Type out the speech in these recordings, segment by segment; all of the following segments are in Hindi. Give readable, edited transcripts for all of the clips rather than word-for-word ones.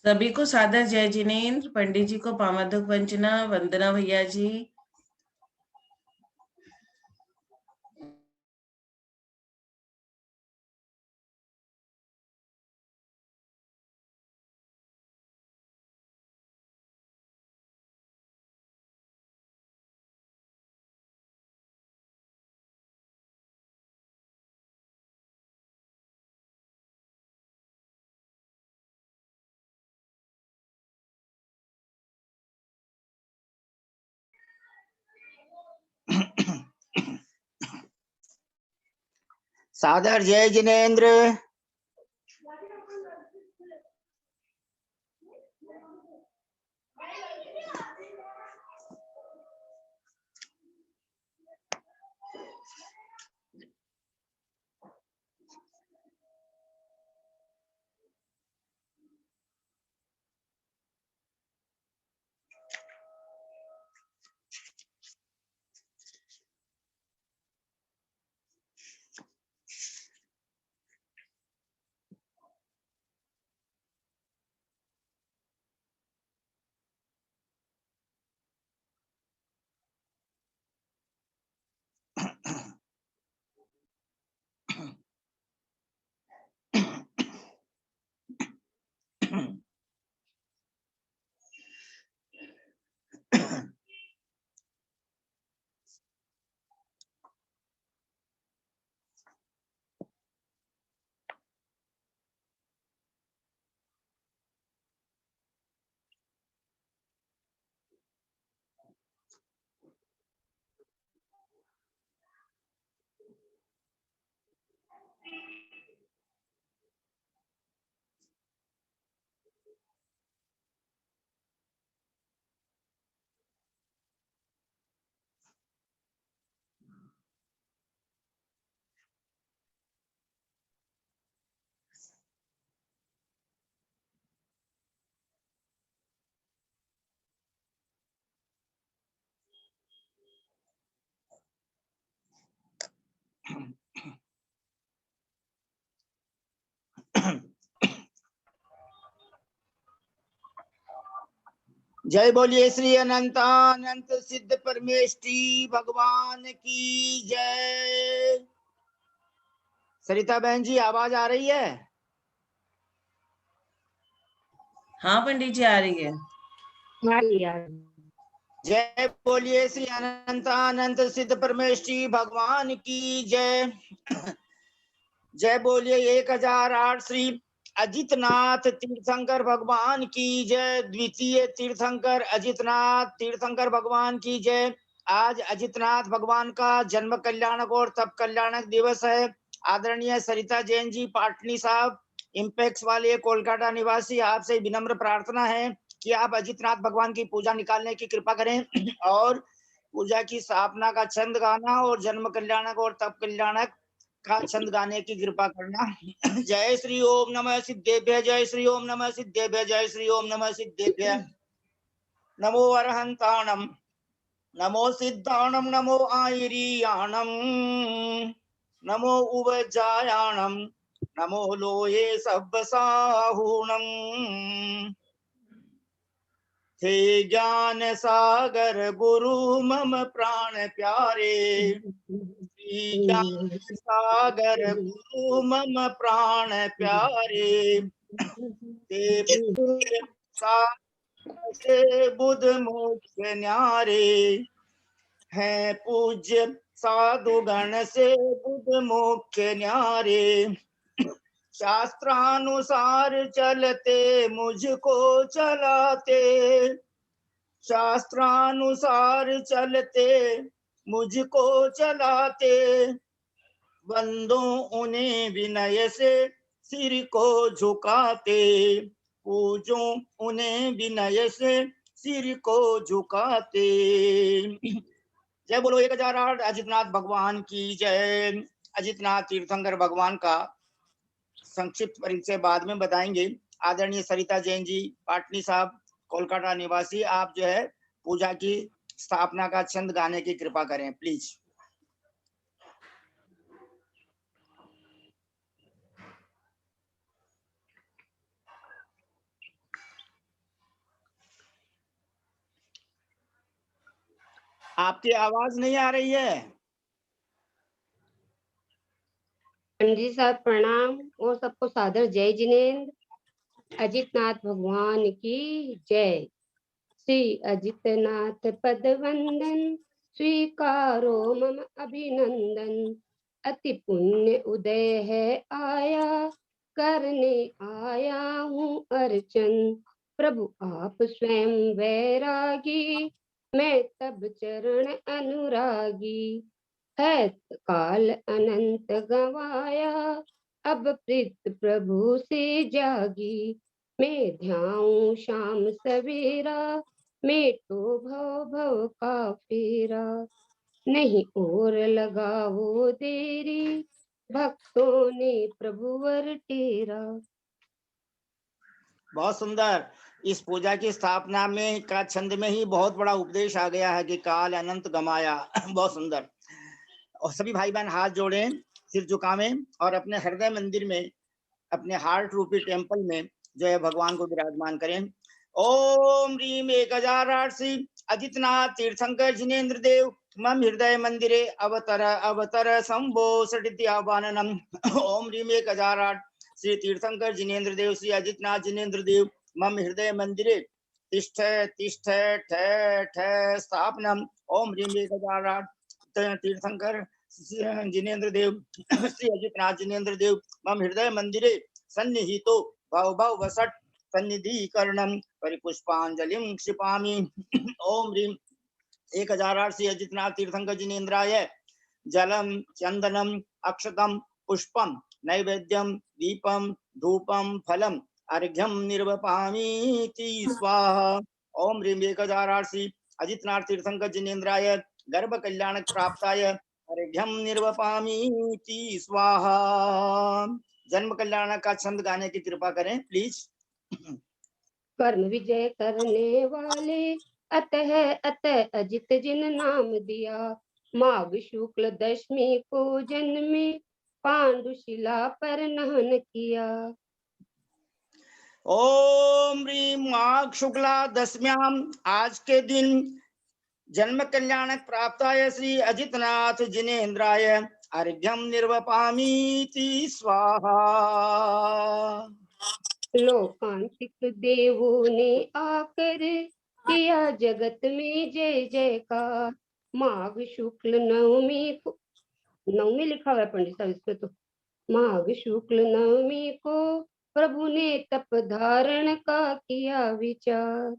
सभी को सादर जय जिनेन्द्र। पंडित जी को पामादुक वंचना। वंदना भैया जी। सादर जय जिनेन्द्र। जय बोलिए श्री अनंतानंत सिद्ध परमेष्ठी भगवान की जय। सरिता बहन जी आवाज आ रही है? हाँ पंडित जी, आ रही है। जय बोलिए श्री अनंतानंत सिद्ध परमेष्ठी भगवान की जय। जय बोलिए 1008 श्री अजितनाथ तीर्थंकर भगवान की जय। द्वितीय तीर्थंकर अजितनाथ तीर्थंकर भगवान की जय। आज अजितनाथ भगवान का जन्म कल्याणक और तप कल्याणक दिवस है। आदरणीय सरिता जैन जी पाटनी साहब, इंपेक्स वाले कोलकाता निवासी, आपसे विनम्र प्रार्थना है कि आप अजितनाथ भगवान की पूजा निकालने की कृपा करें और पूजा की स्थापना का छंद गाना और जन्म कल्याणक और तप कल्याणक का छंद गाने की कृपा करना। जय श्री ओम नमः सिद्धेभ्य, जय श्री ओम नमः सिद्धेभ्य, जय श्री ओम नमः सिद्धेभ्य। नमो अरहंताणम, नमो सिद्धाणम, नमो आयरियाणम, नमो उवजायाणम, नमो लोये सब्बसाहूणम। हे ज्ञान सागर गुरु मम प्राण प्यारे, ज्ञान सागर गुरु मम प्राण प्यारे। ते से बुध मुख्य न्यारे, हैं पूज्य साधु गण से बुध मुख्य न्यारे। शास्त्रानुसार चलते मुझको चलाते, शास्त्रानुसार चलते मुझको चलाते। बंदो उन्हें विनय से सिर को झुकाते, पूजो उन्हें विनय से सिर को झुकाते। जय बोलो 1008 अजितनाथ भगवान की जय। अजितनाथ तीर्थंकर भगवान का संक्षिप्त परिचय बाद में बताएंगे। आदरणीय सरिता जैन जी पाटनी साहब, कोलकाता निवासी, आप जो है पूजा की स्थापना का छंद गाने की कृपा करें प्लीज। आपकी आवाज नहीं आ रही है। पंडित जी साहब प्रणाम और सबको सादर जय जिनेन्द्र। अजितनाथ भगवान की जय। श्री अजितनाथ पद वंदन स्वीकारो मम अभिनंदन। अति पुण्य उदय है आया करने आया हूँ अर्चन। प्रभु आप स्वयं वैरागी मैं तब चरण अनुरागी। है काल अनंत गवाया अब प्रीत प्रभु से जागी। मैं ध्याऊं शाम सवेरा मेटो भव भव का फेरा। नहीं और लगाओ देरी भक्तों ने प्रभु वर टेरा। बहुत सुंदर। इस पूजा की स्थापना में का छंद में ही बहुत बड़ा उपदेश आ गया है कि काल अनंत गमाया। बहुत सुंदर। और सभी भाई बहन हाथ जोड़ें, सिर झुकावें और अपने हृदय मंदिर में, अपने हार्ट रूपी टेम्पल में जो है भगवान को विराजमान करें। ओम ह्रीम 1008 श्री अजितनाथ तीर्थंकर जिनेन्द्र देव मम हृदय मंदिरे अवतर अवतर संभो सटित्यावाननम। ओम ह्रीम 1008 श्री तीर्थंकर जिनेन्द्र देव श्री अजितनाथ जिनेन्द्र देव मम हृदय मंदिरे तिष्ठ तिष्ठ ठ ठ स्थापनम। ओम ह्रीम 1008 तीर्थंकर जिनेन्द्र देव श्री अजितनाथ जिनेन्द्र देव मम हृदय मंदिरे सन्निहितो भव भव वसट सन्निधिकरणम परिपुष्पांजलिं क्षिपामि। ओम ह्रीम 1008 श्री अजितनाथ तीर्थंकर जिनेन्द्राय जलम चंदनम अक्षतम पुष्पम नैवेद्यम दीपम धूपम फलम अर्घ्यम निर्वपामीति स्वाहा। ओम ह्रीम 1008 श्री अजितनाथ तीर्थंकर जिनेन्द्राय गर्भ कल्याण प्राप्ताय अर्घ्यम निर्वपामीति स्वाहा। जन्म कल्याण का छंद गाने की कृपा करें प्लीज। कर्म विजय करने वाले अतः अतः अजित जिन नाम दिया। माघ शुक्ल दशमी को जन्मे पांडुशिला पर नहन किया। ओम ह्रीम माघ शुक्ला दशम्याम आज के दिन जन्म कल्याणक प्राप्ताय श्री अजितनाथ जिनेन्द्राय अर्घ्यम निर्वपामीति स्वाहा। लोकांतिक देवों ने आकर किया जगत में जय जयकार। माघ शुक्ल नवमी को, नवमी लिखा हुआ है पंडित साहब इस पे तो। माघ शुक्ल नवमी को प्रभु ने तप धारण का किया विचार।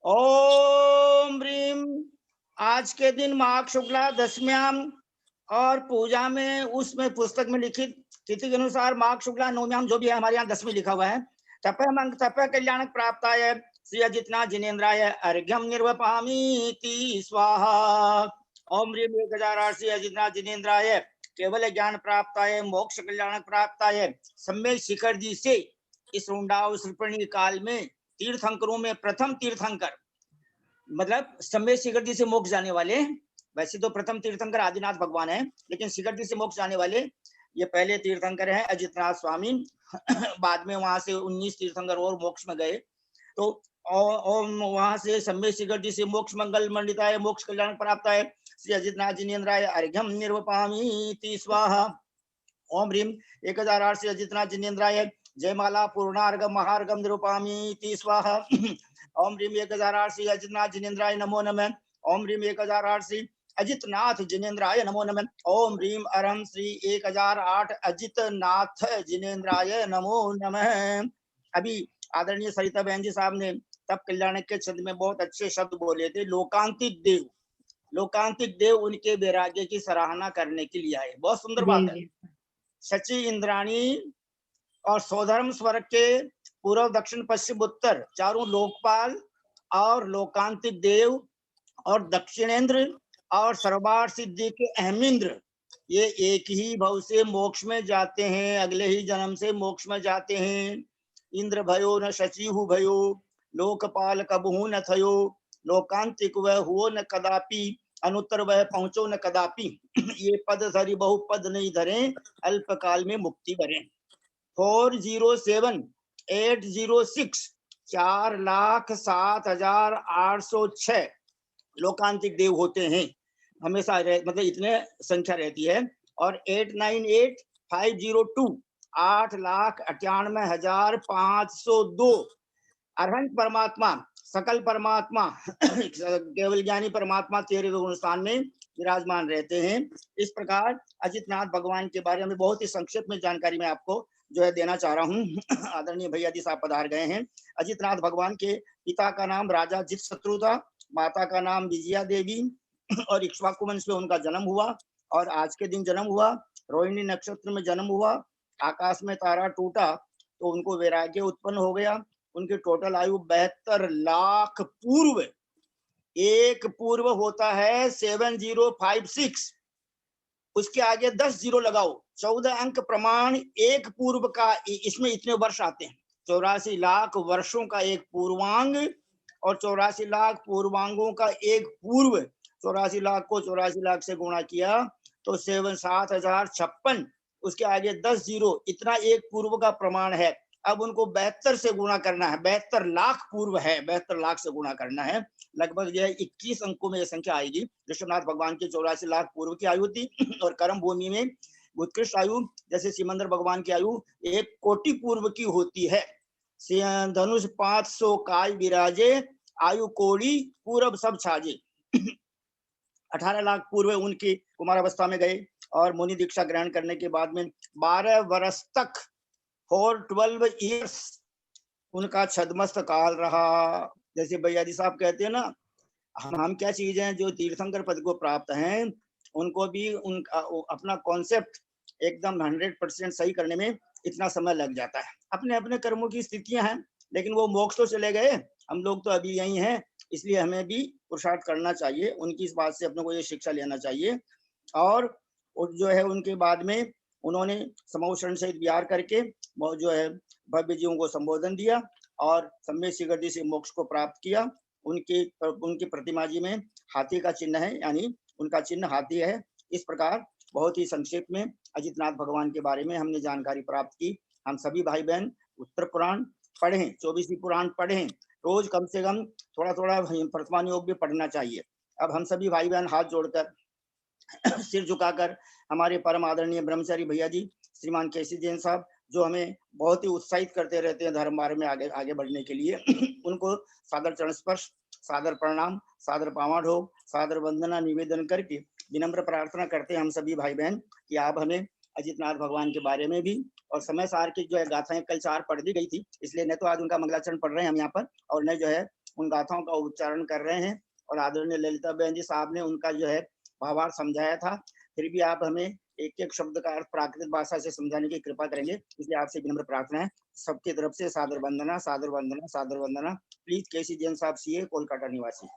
ओम ह्रीम आज के दिन माघ शुक्ला दशम्याम और पूजा में उसमें पुस्तक में लिखित तिथि के अनुसार माघ शुक्ला नवम्याम जो भी है, हमारे यहाँ दशमी लिखा हुआ है। तप कल्याण प्राप्ताय श्री अजितनाथ जिनेन्द्राय अर्घ्यम निर्वपामीति स्वाहा। ओम ह्रीम 1008 श्री अजितनाथ जिनेन्द्राय केवल ज्ञान प्राप्ताय मोक्ष कल्याण प्राप्ताय सम्यक शिखर जी से इस रुंडावसर्पणी काल में तीर्थंकरों में प्रथम तीर्थंकर, मतलब सम्यक शिखर जी से मोक्ष जाने वाले। वैसे तो प्रथम तीर्थंकर आदिनाथ भगवान है, लेकिन शिखर जी से मोक्ष जाने वाले ये पहले तीर्थंकर हैं अजितनाथ स्वामी। बाद में वहां से 19 तीर्थंकर और मोक्ष में गए। तो वहां से सम्यक शिखर जी से मोक्ष मंगल मंडिताय मोक्ष कल्याण प्राप्त है श्री अजितनाथ जिनेन्द्राय अर्घ्यम निर्वपामीति स्वाहा। ओम ह्रीम 1008 श्री अजितनाथ जिनेन्द्राय जयमाला पूर्णार्घम महार्घम निरूपामीति स्वाहा। ओम ह्रीम 1008 श्री अजितनाथ जिनेन्द्राय नमो नमः। ओम ह्रीम 1008 श्री अजितनाथ जिनेन्द्राय नमो नमः। ओम ह्रीम अरहम श्री 1008 अजितनाथ जिनेन्द्राय नमो नमः। अभी आदरणीय सरिता बहन जी साहब ने तप कल्याण के छंद में बहुत अच्छे शब्द बोले थे। लोकांतिक देव, लोकांतिक देव उनके वैराग्य की सराहना करने के लिए आए। बहुत सुंदर बात है। शची इंद्राणी और सौधर्म स्वर्ग के पूर्व दक्षिण पश्चिम उत्तर चारों लोकपाल और लोकांतिक देव और दक्षिणेंद्र और सर्वार सिद्धि के अहमिंद्र, ये एक ही भव से मोक्ष में जाते हैं, अगले ही जन्म से मोक्ष में जाते हैं। इंद्र भयो न शचिहु भयो लोकपाल कबहू न थयो लोकांतिक वह हुओ न कदापि अनुत्तर वह पहुंचो न कदापि। ये पद धरि बहु पद नहीं धरे अल्प काल में मुक्ति भरे। 407806 4,07,806 लोकांतिक देव होते हैं, हमेशा मतलब इतने संख्या रहती है। और 898,502 8,98,502 अरहंत परमात्मा, सकल परमात्मा केवल ज्ञानी परमात्मा 13वें गुण स्थान में विराजमान रहते हैं। इस प्रकार अजितनाथ भगवान के बारे में बहुत ही संक्षेप में जानकारी मैं आपको जो है देना चाह रहा हूँ। आदरणीय भैया जी साहब पधार गए हैं। अजितनाथ भगवान के पिता का नाम राजा जितशत्रु था, माता का नाम विजया देवी और इक्ष्वाकु वंश में उनका जन्म हुआ और आज के दिन जन्म हुआ। रोहिणी नक्षत्र में जन्म हुआ। आकाश में तारा टूटा तो उनको वैराग्य उत्पन्न हो गया। उनकी टोटल आयु 72 लाख पूर्व, एक पूर्व होता है 7056, उसके आगे 10 जीरो लगाओ, 14 अंक प्रमाण एक पूर्व का, इसमें इतने वर्ष आते हैं। 84 लाख वर्षों का एक पूर्वांग और 84 लाख पूर्वांगों का एक पूर्व। 84 लाख को 84 लाख से गुणा किया तो 7,056, उसके आगे 10 जीरो, इतना एक पूर्व का प्रमाण है। अब उनको 72 से गुणा करना है, 72 लाख पूर्व है, 72 लाख से गुणा करना है। लगभग जो है 21 अंकों में यह संख्या आएगी। ऋषभनाथ भगवान की 84 लाख पूर्व की आयु थी और कर्म भूमि में उत्कृष्ट आयु जैसे सिमंदर भगवान की आयु 1 कोटि पूर्व की होती है। धनुष 500 काय विराजे, आयु कोड़ी पूरब सब छाजे। 18 लाख पूर्व उनकी कुमार अवस्था में गए और मुनि दीक्षा ग्रहण करने के बाद में 12 वर्ष तक फॉर 12 ईयर्स उनका छदमस्त काल रहा। जैसे भैयाजी साहब कहते हैं ना, हम क्या चीज हैं जो तीर्थंकर पद को प्राप्त हैं, उनको भी उनका अपना कॉन्सेप्ट एकदम 100% सही करने में इतना समय लग जाता है। अपने अपने कर्मों की स्थितियां हैं, लेकिन वो मोक्ष तो चले गए, हम लोग तो अभी यही हैं, इसलिए हमें भी पुरुषार्थ करना चाहिए। उनकी इस बात से अपने को ये शिक्षा लेना चाहिए। और जो है उनके बाद में उन्होंने समूह सहित विहार करके जो है भव्य जीवों को संबोधन दिया और सम्यक शीघ्रति से मोक्ष को प्राप्त किया। उनकी प्रतिमा जी में हाथी का चिन्ह है, यानी उनका चिन्ह हाथी है। इस प्रकार बहुत ही संक्षेप में अजितनाथ भगवान के बारे में हमने जानकारी प्राप्त की। हम सभी भाई बहन उत्तर पुराण पढ़ें, 24 पुराण पढ़ें, रोज कम से कम थोड़ा थोड़ा वर्तमान योग भी पढ़ना चाहिए। अब हम सभी भाई बहन हाथ जोड़कर सिर झुकाकर हमारे परम आदरणीय ब्रह्मचारी भैया जी श्रीमान केसी जैन साहब, जो हमें बहुत ही उत्साहित करते रहते हैं धर्म मार्ग में आगे बढ़ने के लिए, उनको सादर चरण स्पर्श, सादर प्रणाम, सादर पावा ढोक, सादर वंदना निवेदन करके विनम्र प्रार्थना करते हैं हम सभी भाई बहन कि आप हमें अजितनाथ भगवान के बारे में भी, और समय सार की जो है गाथाएं कल 4 पढ़ दी गई थी, इसलिए न तो आज उनका मंगलाचरण पढ़ रहे हैं हम यहाँ पर, और न जो है उन गाथाओं का उच्चारण कर रहे हैं। और आदरणीय ललिता बहन जी साहब ने उनका जो है भावार्थ समझाया था, फिर भी आप हमें एक एक शब्द का अर्थ प्राकृतिक भाषा से समझाने की कृपा करेंगे, इसलिए आपसे विनम्र प्रार्थना है। सबकी तरफ से सादर वंदना, सादर वंदना, सादर वंदना। प्लीज केसी जैन साहब, सीए, कोलकाता निवासी।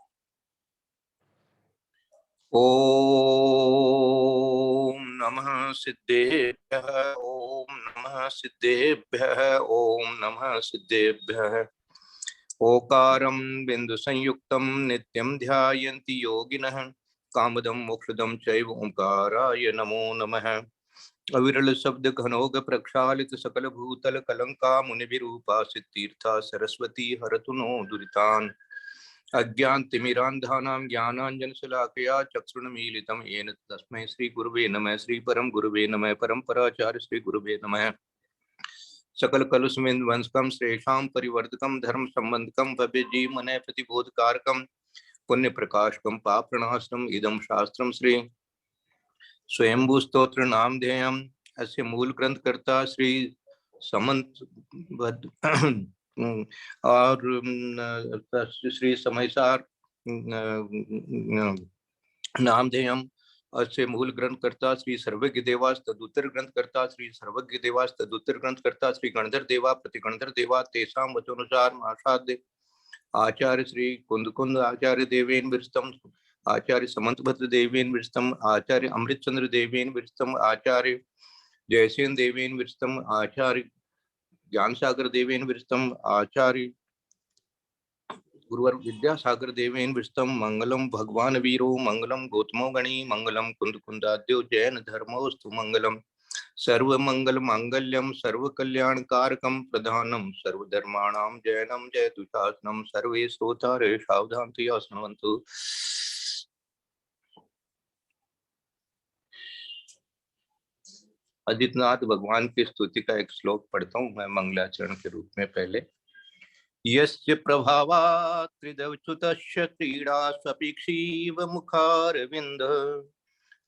ओम नमः सिद्धेभ्यः, ओम नमः सिद्धेभ्यः, ओम नमः सिद्धेभ्यः। ओकारं बिंदु संयुक्तं नित्यं ध्यायन्ति योगिनः, कामदं मोक्षदं चैव ओंकाराय नमो नमः। अविरल शब्द घनोग प्रक्षालित सकल भूतल कलंका मुनिभिरूपासित तीर्था सरस्वती हरतु नो दुरितान्। अज्ञानतिमिरान्धानां ज्ञानाञ्जनशलाकया चक्षुरुन्मीलितं येन तस्मै श्री गुरुवे नमः। श्री परम गुरुवे नमः। परम्पराचार्य श्री गुरुवे नमः। सकल कलुषमिन्वंशकं श्रेषां परिवर्तकं धर्म संबंधकं भव्य जीवमनः प्रतिबोधकारकं पुण्य प्रकाशकं पापप्रणाशनम् इदं शास्त्रं श्री स्वयंभू स्तोत्र नामधेयम्। अस्य मूल ग्रंथ कर्ता श्री समंत और श्री समयसार नामधेयम्। अस्य मूल ग्रंथ कर्ता श्री सर्वज्ञ देवास तदुत्तर ग्रंथ कर्ता श्री सर्वज्ञ देवास तदुत्तर ग्रंथ कर्ता श्री गणधर देवा प्रतिगणधर देवा तेषां वचोनुसार महासाध्य आचार्य श्री कुंद आचार्य देवेन विरस्तम, आचार्य समंतभद्र देवेन विरस्तम, आचार्य अमृतचंद्र देवेन विरस्तम, आचार्य जयसेन देवेन विरस्तम, आचार्य ज्ञान सागर देवेन विरस्तम, आचार्य गुरुवर विद्यासागर देवेन विरस्तम। मंगलम भगवान वीरो, मंगलम गौतमो गणी, मंगलम कुंद कुंदाद्यो जैन धर्मोस्तु, मंगलम सर्वमंगल मांगल्यम सर्व कल्याण कारकम प्रधानम सर्वधर्माणाम जैनम जयतु शासनम सर्वे श्रोतारे सावधानतया शृण्वन्तु। आदित्यनाथ भगवान की स्तुति का एक श्लोक पढ़ता हूं मैं मंगलाचरण के रूप में। पहले यस्य प्रभावात् त्रिदवच्युतस्य क्रीडा स्वपिक्षीव मुखारविंद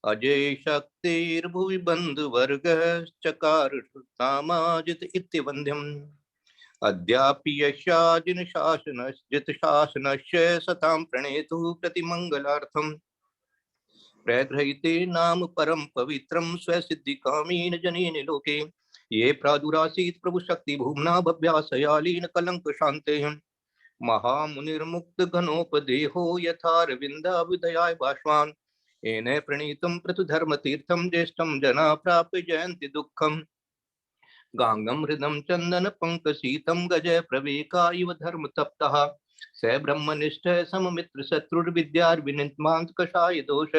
अजय शक्तिर्भुवि बन्धुवर्गः चकार सामाजित इत्यवन्द्यम् अद्यापि यस्याजिन शासनस्जित शासनस्य सतां प्रणेतुः प्रतिमंगलार्थम् प्रगृहीते नाम परम पवित्रम स्वसिद्धिकामीन जनेन लोके ये प्रादुरासीत् प्रभु शक्ति भूम्ना भव्यासयालीन कलंक शांते महामुनिर्मुक्त घनोपदेहो यथारविंदाविदयाय भाष्वान् येन प्रणीतं प्रतुधर्म तीर्थम ज्येष्ठं जना प्राप्य जयन्ति दुःखम् गांगम हृदम चंदन पंकशीतम गजय प्रवेका इव धर्म तप्तः स ब्रह्मनिष्ठ सममित्र शत्रुर्विद्यार्विनित्मांत कषाय दोष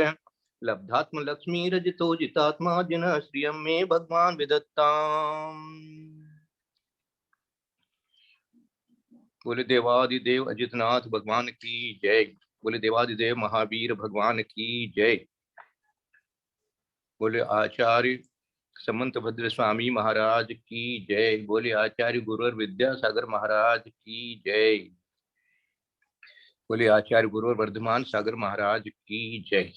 लब्धात्म लक्ष्मी रजितो जितात्मा जिन श्रियं मे भगवान विदत्ताम्। बोले देवादिदेव अजितनाथ भगवान की जय। बोले देवादिदेव महावीर भगवान की जय। बोले आचार्य समंत भद्र स्वामी महाराज की जय। बोले आचार्य गुरुवर विद्यासागर महाराज की जय। बोले आचार्य गुरुवर वर्धमान सागर महाराज की जय।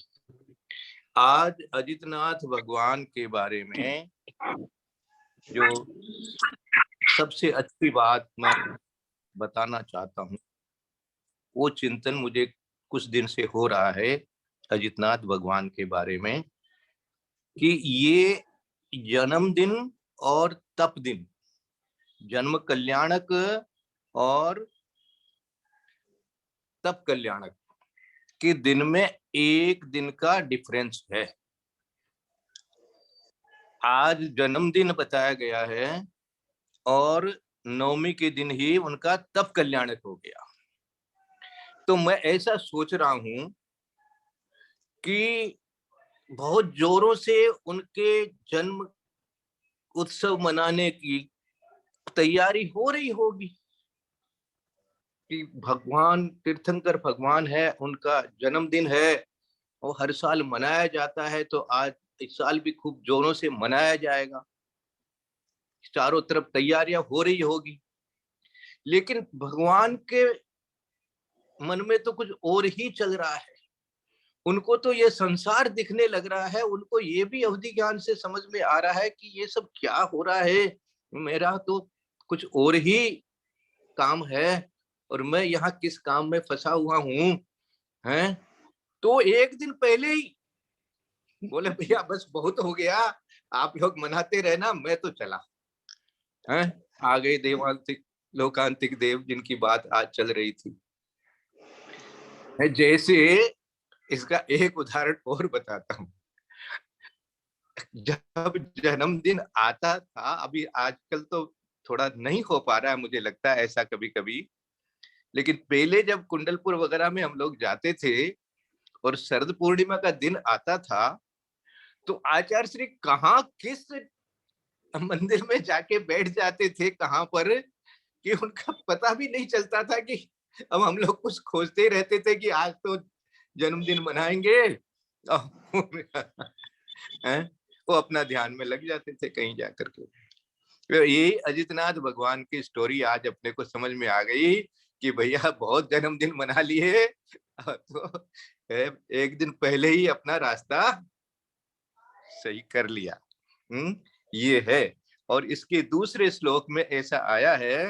आज अजितनाथ भगवान के बारे में जो सबसे अच्छी बात मैं बताना चाहता हूँ, वो चिंतन मुझे कुछ दिन से हो रहा है अजितनाथ भगवान के बारे में कि ये जन्मदिन और तप दिन, जन्म कल्याणक और तप कल्याणक के दिन में एक दिन का डिफरेंस है। आज जन्मदिन बताया गया है और नवमी के दिन ही उनका तप कल्याणक हो गया। तो मैं ऐसा सोच रहा हूं कि बहुत जोरों से उनके जन्म उत्सव मनाने की तैयारी हो रही होगी कि भगवान तीर्थंकर भगवान है, उनका जन्मदिन है और हर साल मनाया जाता है, तो आज इस साल भी खूब जोरों से मनाया जाएगा। चारों तरफ तैयारियां हो रही होगी, लेकिन भगवान के मन में तो कुछ और ही चल रहा है। उनको तो ये संसार दिखने लग रहा है, उनको ये भी अवधि ज्ञान से समझ में आ रहा है कि ये सब क्या हो रहा है, मेरा तो कुछ और ही काम है और मैं यहाँ किस काम में फंसा हुआ हूँ हैं। तो एक दिन पहले ही बोले भैया बस बहुत हो गया, आप लोग मनाते रहना, मैं तो चला। हैं आ गए देवांतिक लोकांतिक देव जिनकी बात आज चल रही थी। जैसे इसका एक उदाहरण और बताता हूँ। जब जन्मदिन आता था, अभी आजकल तो थोड़ा नहीं हो पा रहा है, मुझे लगता है ऐसा कभी कभी, लेकिन पहले जब कुंडलपुर वगैरह में हम लोग जाते थे और शरद पूर्णिमा का दिन आता था, तो आचार्य श्री कहाँ किस मंदिर में जाके बैठ जाते थे, कहाँ पर, कि उनका पता भी नहीं चलता था कि अब हम लोग कुछ खोजते ही रहते थे कि आज तो जन्मदिन मनाएंगे। वो अपना ध्यान में लग जाते थे कहीं जाकर के। तो ये अजितनाथ भगवान की स्टोरी आज अपने को समझ में आ गई कि भैया बहुत जन्मदिन मना लिए, तो एक दिन पहले ही अपना रास्ता सही कर लिया। ये है। और इसके दूसरे श्लोक में ऐसा आया है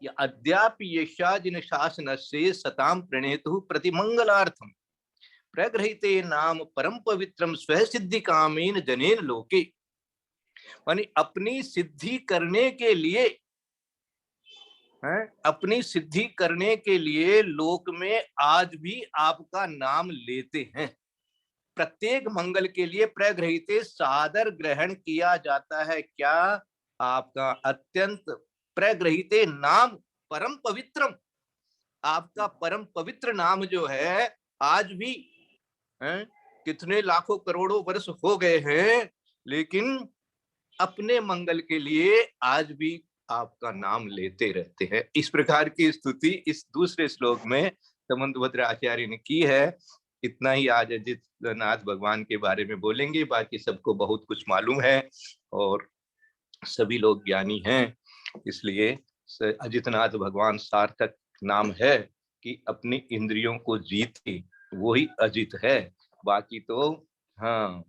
कि अद्यापि यशाजिन शासनस्य सतां प्रणेतुः प्रतिमंगलार्थम प्रगृहीते नाम परम पवित्रम स्वसिद्धि कामेन जनेन लोके। मानी अपनी सिद्धि करने के लिए, अपनी सिद्धि करने के लिए लोक में आज भी आपका नाम लेते हैं। प्रत्येक मंगल के लिए प्रगृहीते सादर ग्रहण किया जाता है। क्या? आपका अत्यंत प्रगृहीते नाम परम पवित्रम, आपका परम पवित्र नाम जो है आज भी कितने लाखों करोड़ों वर्ष हो गए हैं, लेकिन अपने मंगल के लिए आज भी आपका नाम लेते रहते हैं। इस प्रकार की स्तुति इस दूसरे श्लोक में समंतभद्र आचार्य ने की है। इतना ही आज अजित नाथ भगवान के बारे में बोलेंगे, बाकी सबको बहुत कुछ मालूम है और सभी लोग ज्ञानी हैं, इसलिए अजितनाथ भगवान सार्थक नाम है कि अपनी इंद्रियों को जीते वो ही अजित है। बाकी तो हाँ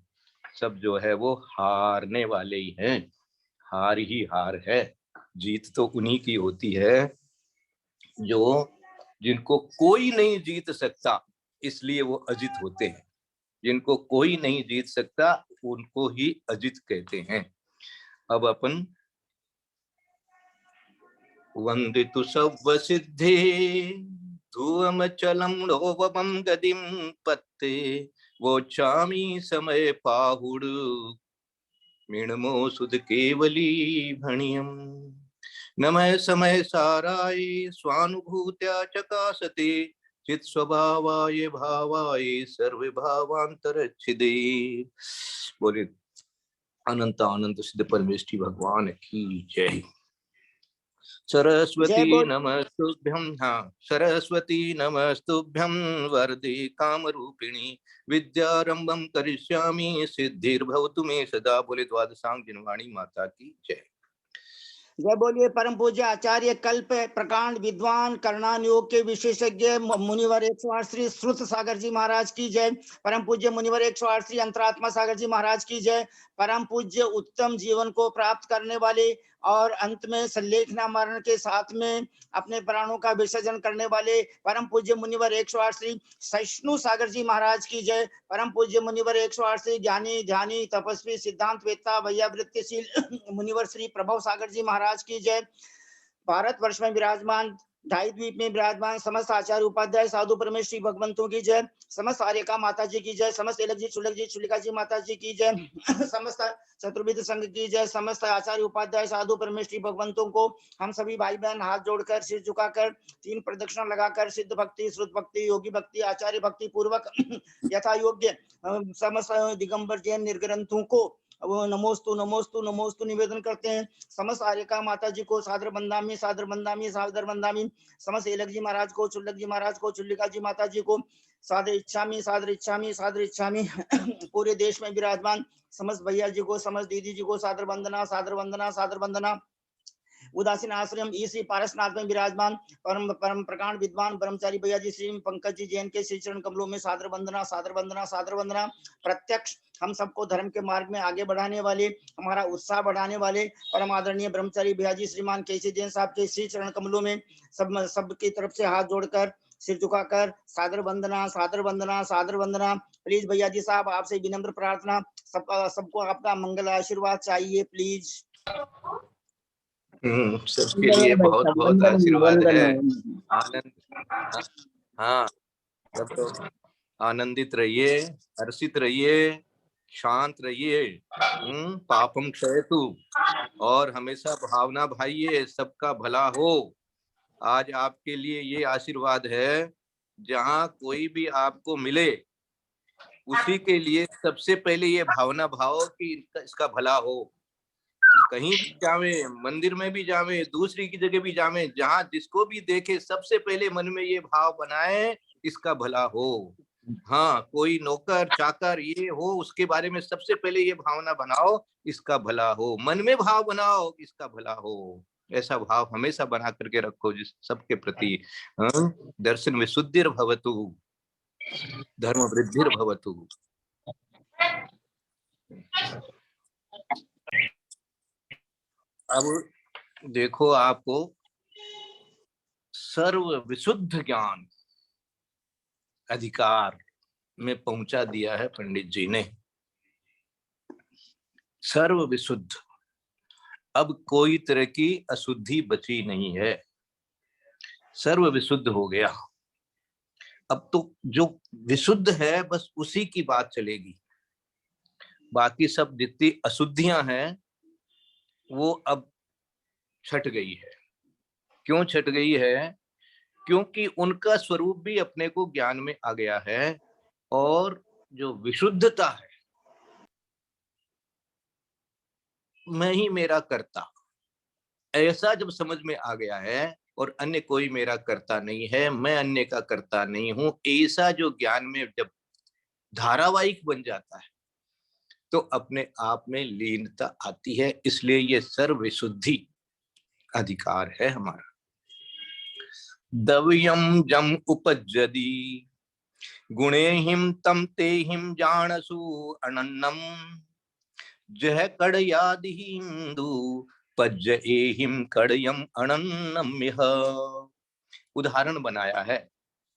सब जो है वो हारने वाले ही हैं, हार ही हार है। जीत तो उन्हीं की होती है जो जिनको कोई नहीं जीत सकता, इसलिए वो अजित होते हैं। जिनको कोई नहीं जीत सकता उनको ही अजित कहते हैं। अब अपन वंदितु सव्व सिद्धे धुवम चलम लोभम गदिम पत्ते वोचामी समय पाहुड़ मीणमो सुध केवली भणियम नमः समय साराय स्वानुभूत्या चकासते चित स्वभावाय भावाय सर्व भावांतरच्छिदे। बोले अनंत अनंत सिद्ध परमेष्ठी भगवान की जय। सरस्वती नमस्तुभ्यं, हाँ सरस्वती नमस्तुभ्यं वरदे कामरूपिणी विद्यारंभं करिष्यामि सिद्धिर्भवतु मे सदा। बोले द्वादशांग जिनवाणी माता की जय। जय बोलिए परम पूज्य आचार्य कल्प प्रकांड विद्वान करणान योग के विशेषज्ञ मुनिवर 108 श्री श्रुत सागर जी महाराज की जय। परम पूज्य मुनिवर 108 श्री अंतरात्मा सागर जी महाराज की जय। परम पूज्य उत्तम जीवन को प्राप्त करने वाले और अंत में सल्लेखना मरण के साथ में अपने प्राणों का विसर्जन करने वाले परम पूज्य मुनिवर 108 श्री सहिष्णु सागर जी महाराज की जय। परम पूज्य मुनिवर 108 श्री ज्ञानी ध्यानी तपस्वी सिद्धांत वेत्ता वैयावृत्तिशील मुनिवर श्री प्रभव सागर जी महाराज की जय। भारत वर्ष में विराजमान ढाई द्वीप में विराजमान समस्त आचार्य उपाध्याय साधु परमेश्वरी भगवंतों की जय। समस्त आर्यका माता जी की जय। समस्त एलक जी चुलिका जी माता जी की जय। समस्त चतुर्विद संघ की जय। समस्त आचार्य उपाध्याय साधु परमेश्वरी भगवंतों को हम सभी भाई बहन हाथ जोड़कर सिर झुकाकर 3 प्रदक्षिणा लगाकर सिद्ध भक्ति श्रुत भक्ति योगी भक्ति आचार्य भक्ति पूर्वक यथा योग्य समस्त दिगंबर जैन निर्ग्रंथों को वो नमोस्तु नमोस्तु नमोस्तु निवेदन करते हैं। समस्त आर्यका माता जी को सादर बंदामी सादर बंदामी सादर बंदामी। समस्त एलक जी महाराज को चुल्लक जी महाराज को चुल्लिका जी माता जी को सादर इच्छामी सादर इच्छामी सादर इच्छामी। पूरे देश में विराजमान समस्त भैया जी को समस्त दीदी जी को सादर वंदना सादर वंदना सादर वंदना। उदासीन आश्रम ईसी पारसनाथ में विराजमान परम परम प्रकांड विद्वान ब्रह्मचारी भैया जी श्री पंकज जी जैन के श्री चरण कमलों में सादर वंदना सादर वंदना सादर वंदना। प्रत्यक्ष हम सबको धर्म के मार्ग में आगे बढ़ाने वाले हमारा उत्साह बढ़ाने वाले परम आदरणीय ब्रह्मचारी भैया जी श्रीमान केसी जैन साहब के श्री चरण कमलों में सब की तरफ से हाथ जोड़कर सिर झुकाकर सादर वंदना सादर वंदना सादर वंदना। प्लीज भैया जी साहब आपसे विनम्र प्रार्थना सबको आपका मंगल आशीर्वाद चाहिए प्लीज। सबके लिए बहुत बहुत आशीर्वाद है। आनंद, हाँ सब तो आनंदित रहिए, हर्षित रहिए, शांत रहिए। पापम क्षयतु, और हमेशा भावना भाइये सबका भला हो। आज आपके लिए ये आशीर्वाद है, जहाँ कोई भी आपको मिले उसी के लिए सबसे पहले ये भावना भाव कि इसका भला हो। कहीं भी जावे, मंदिर में भी जावे, दूसरी की जगह भी जावे, जहाँ जिसको भी देखे सबसे पहले मन में ये भाव बनाए इसका भला हो। हाँ कोई नौकर चाकर ये हो उसके बारे में सबसे पहले ये भावना बनाओ इसका भला हो। मन में भाव बनाओ इसका भला हो। ऐसा भाव हमेशा बना करके रखो जिस सबके प्रति। दर्शन विशुद्धिर भवतु धर्म वृद्धिर भवतु। अब देखो आपको सर्व विशुद्ध ज्ञान अधिकार में पहुंचा दिया है पंडित जी ने। सर्व विशुद्ध, अब कोई तरह की अशुद्धि बची नहीं है, सर्व विशुद्ध हो गया। अब तो जो विशुद्ध है बस उसी की बात चलेगी, बाकी सब जितनी अशुद्धियां हैं वो अब छट गई है। क्यों छट गई है? क्योंकि उनका स्वरूप भी अपने को ज्ञान में आ गया है। और जो विशुद्धता है मैं ही मेरा कर्ता, ऐसा जब समझ में आ गया है, और अन्य कोई मेरा कर्ता नहीं है, मैं अन्य का कर्ता नहीं हूं, ऐसा जो ज्ञान में जब धारावाहिक बन जाता है तो अपने आप में लीनता आती है। इसलिए ये सर्वविशुद्धि अधिकार है हमारा। दव्यम जम उपजदी गुणे हिम तम ते हिम जानसु अनन्नम जह कड़यादि हिंदू पज्ज एहिम कड़यम अनन्नम्यः। उदाहरण बनाया है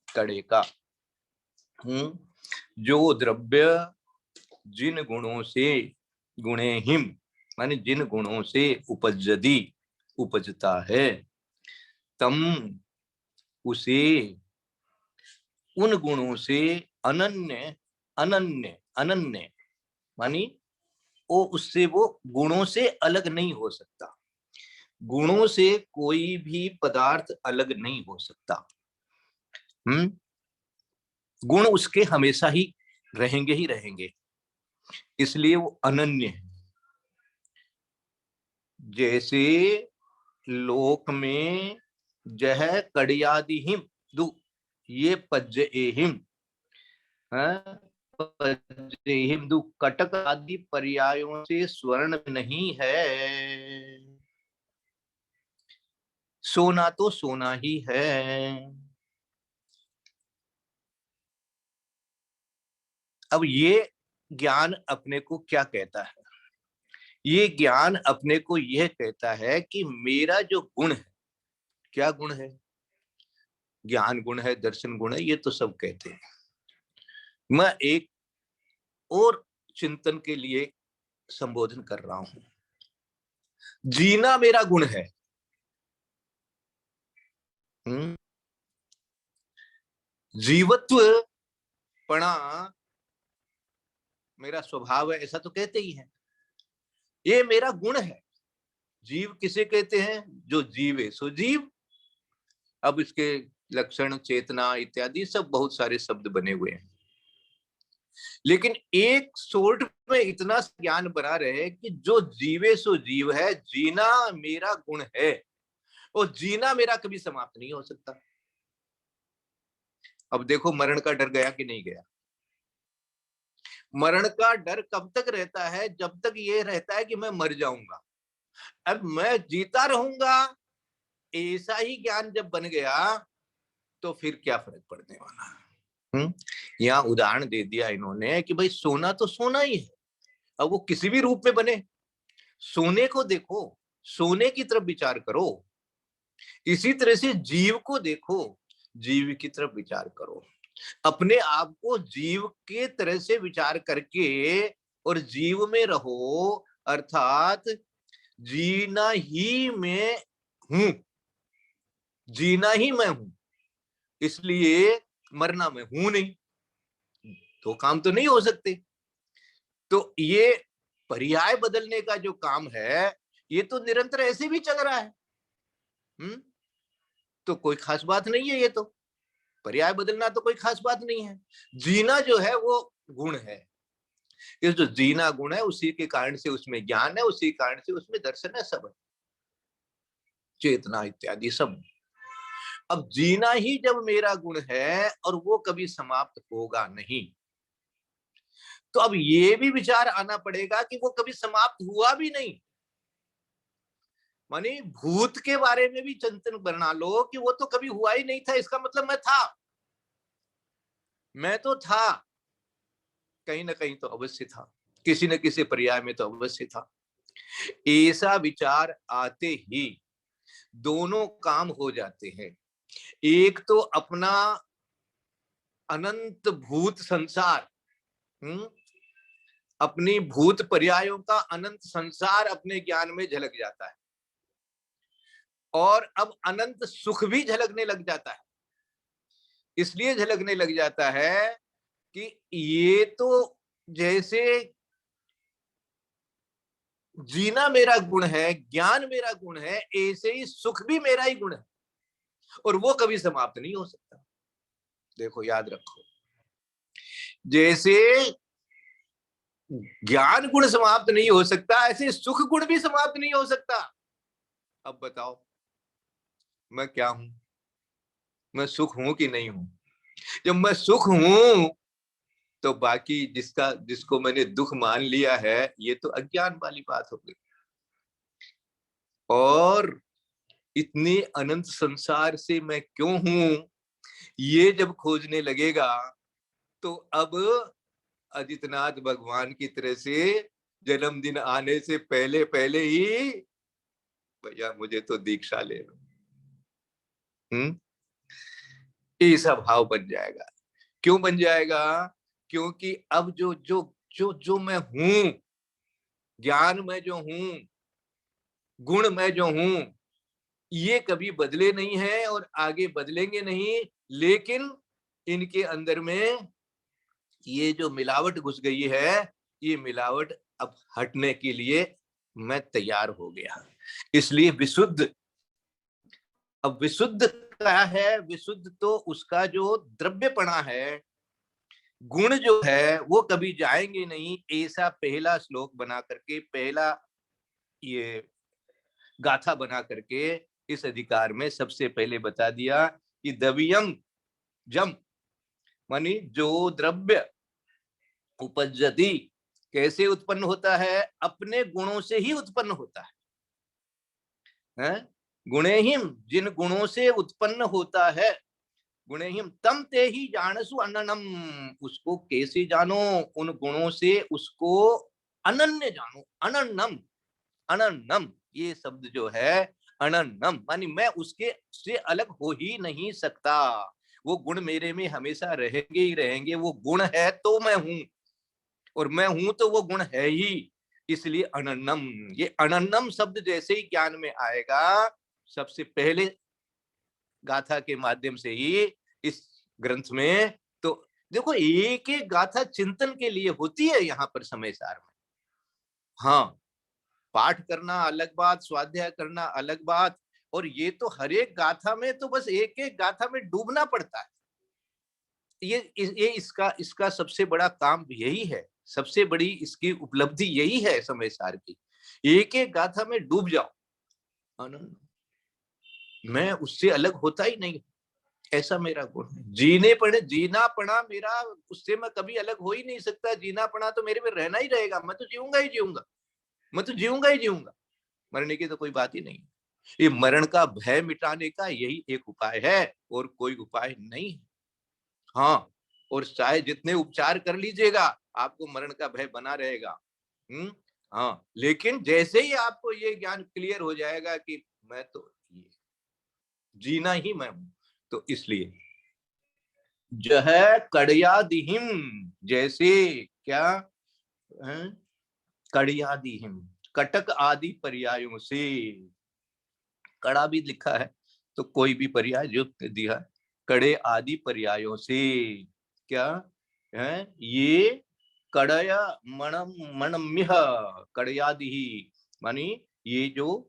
कड़े का। जो द्रव्य जिन गुणों से, गुणे हिम माने जिन गुणों से उपजदी उपजता है, तम उसे उन गुणों से अनन्य अनन्य अनन्य मानी उससे वो गुणों से अलग नहीं हो सकता। गुणों से कोई भी पदार्थ अलग नहीं हो सकता। गुण उसके हमेशा ही रहेंगे, इसलिए वो अनन्य है। जैसे लोक में जह कड़ियादि हिम दु, ये पज्ज एहिम हिंदू कटक आदि पर्यायों से स्वर्ण नहीं है, सोना तो सोना ही है। अब ये ज्ञान अपने को क्या कहता है? ये ज्ञान अपने को यह कहता है कि मेरा जो गुण है, क्या गुण है? ज्ञान गुण है, दर्शन गुण है, ये तो सब कहते हैं। मैं एक और चिंतन के लिए संबोधन कर रहा हूं। जीना मेरा गुण है। जीवत्व पणा मेरा स्वभाव है, ऐसा तो कहते ही है। ये मेरा गुण है। जीव किसे कहते हैं? जो जीवे सो जीव। अब इसके लक्षण, चेतना इत्यादि सब बहुत सारे शब्द बने हुए हैं, लेकिन एक सोर्ट में इतना ज्ञान बना रहे कि जो जीवे सो जीव है, जीना मेरा गुण है, और जीना मेरा कभी समाप्त नहीं हो सकता। अब देखो मरण का डर गया कि नहीं गया? मरण का डर कब तक रहता है? जब तक ये रहता है कि मैं मर जाऊंगा। अब मैं जीता रहूंगा, ऐसा ही ज्ञान जब बन गया तो फिर क्या फर्क पड़ने वाला है? यहाँ उदाहरण दे दिया इन्होंने कि भाई सोना तो सोना ही है, अब वो किसी भी रूप में बने। सोने को देखो, सोने की तरफ विचार करो। इसी तरह से जीव को देखो, जीव की तरफ विचार करो। अपने आप को जीव के तरह से विचार करके और जीव में रहो, अर्थात जीना ही मैं हूं, जीना ही मैं हूं, इसलिए मरना मैं हूं नहीं। तो काम तो नहीं हो सकते। तो ये पर्याय बदलने का जो काम है, ये तो निरंतर ऐसे भी चल रहा है। तो कोई खास बात नहीं है। ये तो पर्याय बदलना तो कोई खास बात नहीं है। जीना जो है वो गुण है। ये जो जीना गुण है, उसी के कारण से उसमें ज्ञान है, उसी कारण से उसमें दर्शन है, सब चेतना इत्यादि सब। अब जीना ही जब मेरा गुण है और वो कभी समाप्त होगा नहीं, तो अब ये भी विचार आना पड़ेगा कि वो कभी समाप्त हुआ भी नहीं। माने भूत के बारे में भी चिंतन बना लो कि वो तो कभी हुआ ही नहीं था, इसका मतलब मैं था, मैं तो था, कहीं ना कहीं तो अवश्य था, किसी न किसी पर्याय में तो अवश्य था। ऐसा विचार आते ही दोनों काम हो जाते हैं। एक तो अपना अनंत भूत संसार, अपनी भूत पर्यायों का अनंत संसार अपने ज्ञान में झलक जाता है, और अब अनंत सुख भी झलकने लग जाता है। इसलिए झलकने लग जाता है कि ये तो जैसे जीना मेरा गुण है, ज्ञान मेरा गुण है, ऐसे ही सुख भी मेरा ही गुण है, और वो कभी समाप्त नहीं हो सकता। देखो याद रखो, जैसे ज्ञान गुण समाप्त नहीं हो सकता, ऐसे सुख गुण भी समाप्त नहीं हो सकता। अब बताओ मैं क्या हूं? मैं सुख हूं कि नहीं हूं? जब मैं सुख हूं तो बाकी जिसको मैंने दुख मान लिया है, ये तो अज्ञान वाली बात हो गई। और इतने अनंत संसार से मैं क्यों हूं, ये जब खोजने लगेगा तो अब अजितनाथ भगवान की तरह से जन्मदिन आने से पहले पहले ही भैया मुझे तो दीक्षा ले लो, ऐसा भाव बन जाएगा। क्यों बन जाएगा? क्योंकि अब जो जो जो जो मैं हूं, ज्ञान में जो हूं, गुण में जो हूं, ये कभी बदले नहीं है और आगे बदलेंगे नहीं। लेकिन इनके अंदर में ये जो मिलावट घुस गई है, ये मिलावट अब हटने के लिए मैं तैयार हो गया। इसलिए विशुद्ध, अब विशुद्ध क्या है? विशुद्ध तो उसका जो द्रव्यपना है, गुण जो है वो कभी जाएंगे नहीं। ऐसा पहला श्लोक बना करके, पहला ये गाथा बना करके इस अधिकार में सबसे पहले बता दिया कि दवियम जम, मानी जो द्रव्य उपजति, कैसे उत्पन्न होता है? अपने गुणों से ही उत्पन्न होता है। गुणेहिम, जिन गुणों से उत्पन्न होता है, गुणेहिम तम ते ही जानसु अननम, उसको कैसे जानो? उन गुणों से उसको अनन्य जानो। अनन्नम, अनन्नम ये शब्द जो है, अनन्नम मानी मैं उसके से अलग हो ही नहीं सकता। वो गुण मेरे में हमेशा रहेंगे ही रहेंगे। वो गुण है तो मैं हूं, और मैं हूं तो वो गुण है ही। इसलिए अनन्नम, ये अनन्नम शब्द जैसे ही ज्ञान में आएगा, सबसे पहले गाथा के माध्यम से ही इस ग्रंथ में, तो देखो एक एक गाथा चिंतन के लिए होती है यहाँ पर समय सार में। हाँ, पाठ करना अलग बात, स्वाध्याय करना अलग बात, और ये तो हर एक गाथा में तो बस एक एक गाथा में डूबना पड़ता है। ये इसका सबसे बड़ा काम यही है, सबसे बड़ी इसकी उपलब्धि यही है समय सार की। एक एक गाथा में डूब जाओ, आनंद, मैं उससे अलग होता ही नहीं, ऐसा मेरा गुण है। जीना पड़ा मेरा, उससे मैं कभी अलग हो ही नहीं सकता। जीना पड़ा तो मेरे में रहना ही रहेगा, मैं तो जीऊंगा ही जीऊंगा, मैं तो जीऊंगा ही जीऊंगा। मरने की तो कोई बात ही नहीं। ये मरण का भय मिटाने का यही एक उपाय है, और कोई उपाय नहीं है। हाँ, और चाहे जितने उपचार कर लीजिएगा, आपको मरण का भय बना रहेगा। हाँ, लेकिन जैसे ही आपको ये ज्ञान क्लियर हो जाएगा कि मैं तो ये जीना ही मैं हूं, तो इसलिए जो है कड़यादिहिम, जैसे क्या है? कड़यादिहिम, कटक आदि पर्यायों से, कड़ा भी लिखा है तो कोई भी पर्याय जो दिया, कड़े आदि पर्यायों से क्या है? ये कड़या मणम मणम्य कड़यादि ही, मानी ये जो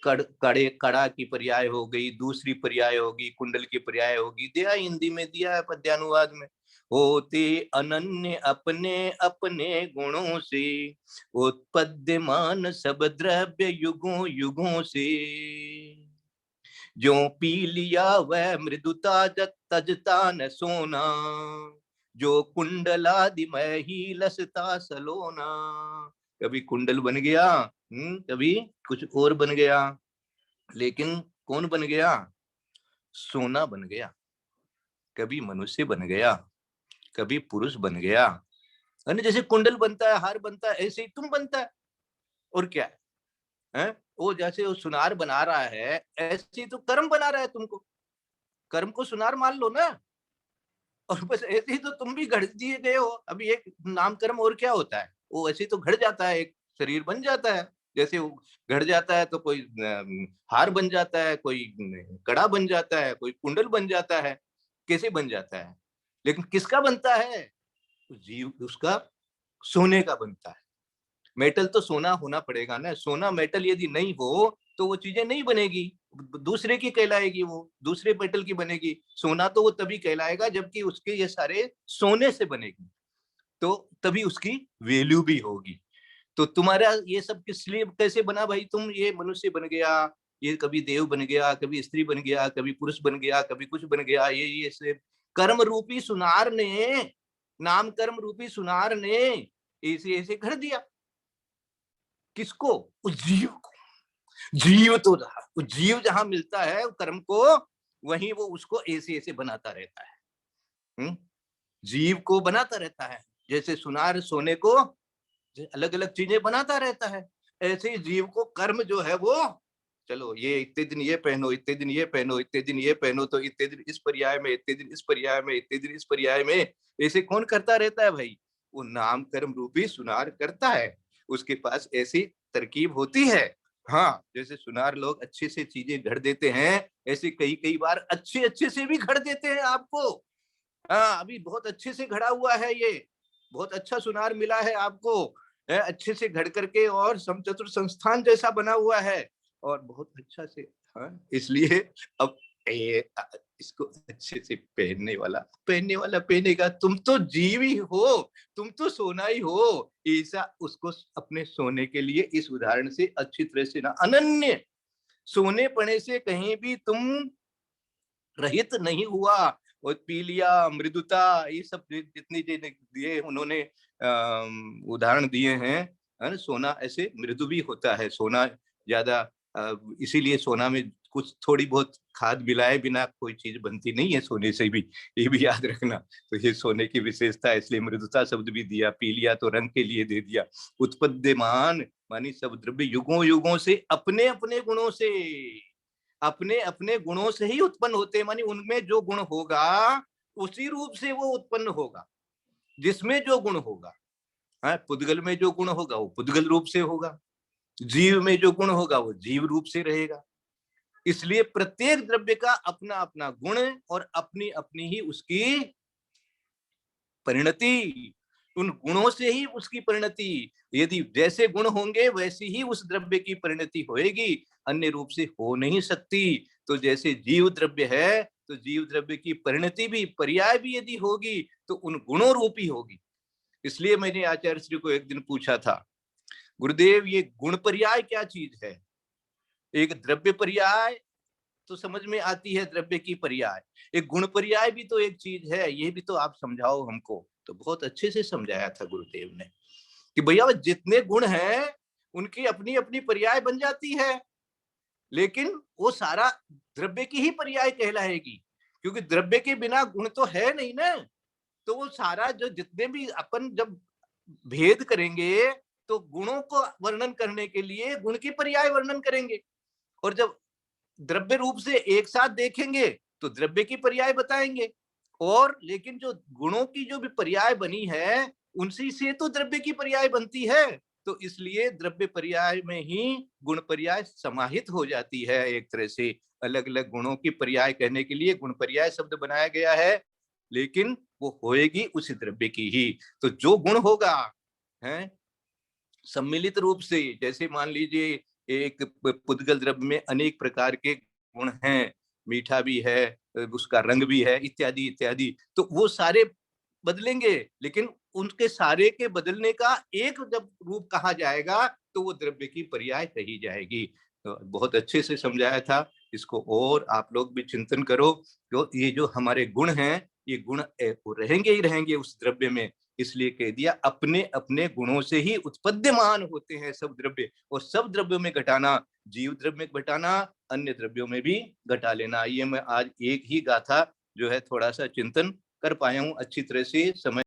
कड़े कड़ा की पर्याय हो गई, दूसरी पर्याय होगी कुंडल की पर्याय होगी, दिया हिंदी में दिया है पद्यानुवाद में। होते अनन्य अपने अपने गुणों से, उत्पद्यमान सब द्रव्य युगों युगों से, जो पी लिया वह मृदुता तजता न सोना, जो कुंडलादि में ही लसता सलोना। कभी कुंडल बन गया, कभी कुछ और बन गया, लेकिन कौन बन गया? सोना बन गया। कभी मनुष्य बन गया, कभी पुरुष बन गया। जैसे कुंडल बनता है, हार बनता है, ऐसे ही तुम बनता है। और क्या है? वो जैसे वो सुनार बना रहा है, ऐसे ही तो कर्म बना रहा है तुमको। कर्म को सुनार मान लो ना, और बस ऐसे ही तो तुम भी घड़ दिए गए हो। अभी एक नाम कर्म और क्या होता है? वो ऐसे ही तो घड़ जाता है, एक शरीर बन जाता है। जैसे वो घड़ जाता है तो कोई हार बन जाता है, कोई कड़ा बन जाता है, कोई कुंडल बन जाता है। कैसे बन जाता है? लेकिन किसका बनता है? जीव उसका सोने का बनता है। मेटल तो सोना होना पड़ेगा ना। सोना मेटल यदि नहीं हो तो वो चीजें नहीं बनेगी, दूसरे की कहलाएगी, वो दूसरे मेटल की बनेगी। सोना तो वो तभी कहलाएगा जबकि उसके ये सारे सोने से बनेगी। तो तभी उसकी वैल्यू भी होगी। तो तुम्हारा ये सब किस लिए कैसे बना भाई? तुम ये मनुष्य बन गया, ये कभी देव बन गया, कभी स्त्री बन गया, कभी पुरुष बन गया, कभी कुछ बन गया, ये से कर्म रूपी सुनार ने, नाम कर्म रूपी सुनार ने ऐसे ऐसे कर दिया। किसको? उस जीव को। जीव तो रहा, वो जीव जहां मिलता है कर्म को, वहीं वो उसको ऐसे ऐसे बनाता रहता है। जीव को बनाता रहता है, जैसे सुनार सोने को अलग अलग चीजें बनाता रहता है, ऐसे ही जीव को कर्म जो है वो, चलो ये इतने दिन ये पहनो, इतने दिन ये पहनो, इतने दिन ये पहनो, तो इतने दिन इस पर्याय में, इतने दिन इस पर्याय में, इतने दिन इस पर्याय में, ऐसे कौन करता रहता है भाई? वो नाम कर्म रूपी सुनार करता है, उसके पास ऐसी तरकीब होती है। हाँ, जैसे सुनार लोग अच्छे से चीजें घड़ देते हैं, ऐसे कई कई बार अच्छे अच्छे से भी घड़ देते हैं आपको। हाँ, अभी बहुत अच्छे से घड़ा हुआ है, ये बहुत अच्छा सुनार मिला है आपको, अच्छे से घड़ करके, और समचतुर संस्थान जैसा बना हुआ है, और बहुत अच्छा से। हाँ, इसलिए अब इसको अच्छे से पहनने वाला पहनेगा। तुम तो जीव ही हो, तुम तो सोना ही हो, ऐसा उसको अपने सोने के लिए इस उदाहरण से अच्छी तरह से ना, अनन्य सोने पने से कहीं भी तुम रहित नहीं हुआ। और पी लिया, मृदुता, ये सब जितनी दिए उन्होंने उदाहरण दिए हैं, है ना? सोना ऐसे मृदु भी होता है, सोना ज्यादा, इसीलिए सोना में कुछ थोड़ी बहुत खाद मिलाए बिना कोई चीज बनती नहीं है सोने से भी, ये भी याद रखना। तो ये सोने की विशेषता, इसलिए मृदुता शब्द भी दिया। पी लिया तो रंग के लिए दे दिया। उत्पद्यमान मानी सब द्रव्य युगों युगों से अपने अपने गुणों से, अपने अपने गुणों से ही उत्पन्न होते हैं, मानी उनमें जो गुण होगा उसी रूप से वो उत्पन्न होगा, जिसमें जो गुण होगा। पुद्गल में जो गुण होगा वो पुद्गल रूप से होगा, जीव में जो गुण होगा वो जीव रूप से रहेगा। इसलिए प्रत्येक द्रव्य का अपना अपना गुण और अपनी अपनी ही उसकी परिणति, उन गुणों से ही उसकी परिणति, यदि जैसे गुण होंगे वैसी ही उस द्रव्य की परिणति होएगी, अन्य रूप से हो नहीं सकती। तो जैसे जीव द्रव्य है, तो जीव द्रव्य की परिणति भी, पर्याय भी यदि होगी तो उन गुणों रूपी होगी। इसलिए मैंने आचार्य श्री को एक दिन पूछा था, गुरुदेव ये गुण पर्याय क्या चीज है? एक द्रव्य पर्याय तो समझ में आती है, द्रव्य की पर्याय, एक गुण पर्याय भी तो एक चीज है, ये भी तो आप समझाओ हमको। तो बहुत अच्छे से समझाया था गुरुदेव ने कि भैया जितने गुण हैं उनकी अपनी अपनी पर्याय बन जाती है, लेकिन वो सारा द्रव्य की ही पर्याय कहलाएगी, क्योंकि द्रव्य के बिना गुण तो है नहीं ना। तो वो सारा जो जितने भी अपन जब भेद करेंगे तो गुणों को वर्णन करने के लिए गुण की पर्याय वर्णन करेंगे, और जब द्रव्य रूप से एक साथ देखेंगे तो द्रव्य की पर्याय बताएंगे। और लेकिन जो गुणों की जो भी पर्याय बनी है उनसे से तो द्रव्य की पर्याय बनती है, तो इसलिए द्रव्य पर्याय में ही गुण पर्याय समाहित हो जाती है। एक तरह से अलग अलग गुणों की पर्याय कहने के लिए गुण पर्याय शब्द बनाया गया है, लेकिन वो होएगी उसी द्रव्य की ही। तो जो गुण होगा है सम्मिलित रूप से, जैसे मान लीजिए एक पुद्गल द्रव्य में अनेक प्रकार के गुण हैं, मीठा भी है, उसका रंग भी है, इत्यादि इत्यादि, तो वो सारे बदलेंगे, लेकिन उनके सारे के बदलने का एक जब रूप कहा जाएगा तो वो द्रव्य की पर्याय कही जाएगी। तो बहुत अच्छे से समझाया था इसको, और आप लोग भी चिंतन करो। तो ये जो हमारे गुण हैं, ये गुण रहेंगे ही रहेंगे उस द्रव्य में, इसलिए कह दिया अपने अपने गुणों से ही उत्पद्यमान होते हैं सब द्रव्य, और सब द्रव्यों में घटाना, जीव द्रव्य में घटाना, अन्य द्रव्यों में भी घटा लेना। ये मैं आज एक ही गाथा जो है थोड़ा सा चिंतन कर पाया हूँ अच्छी तरह से, समय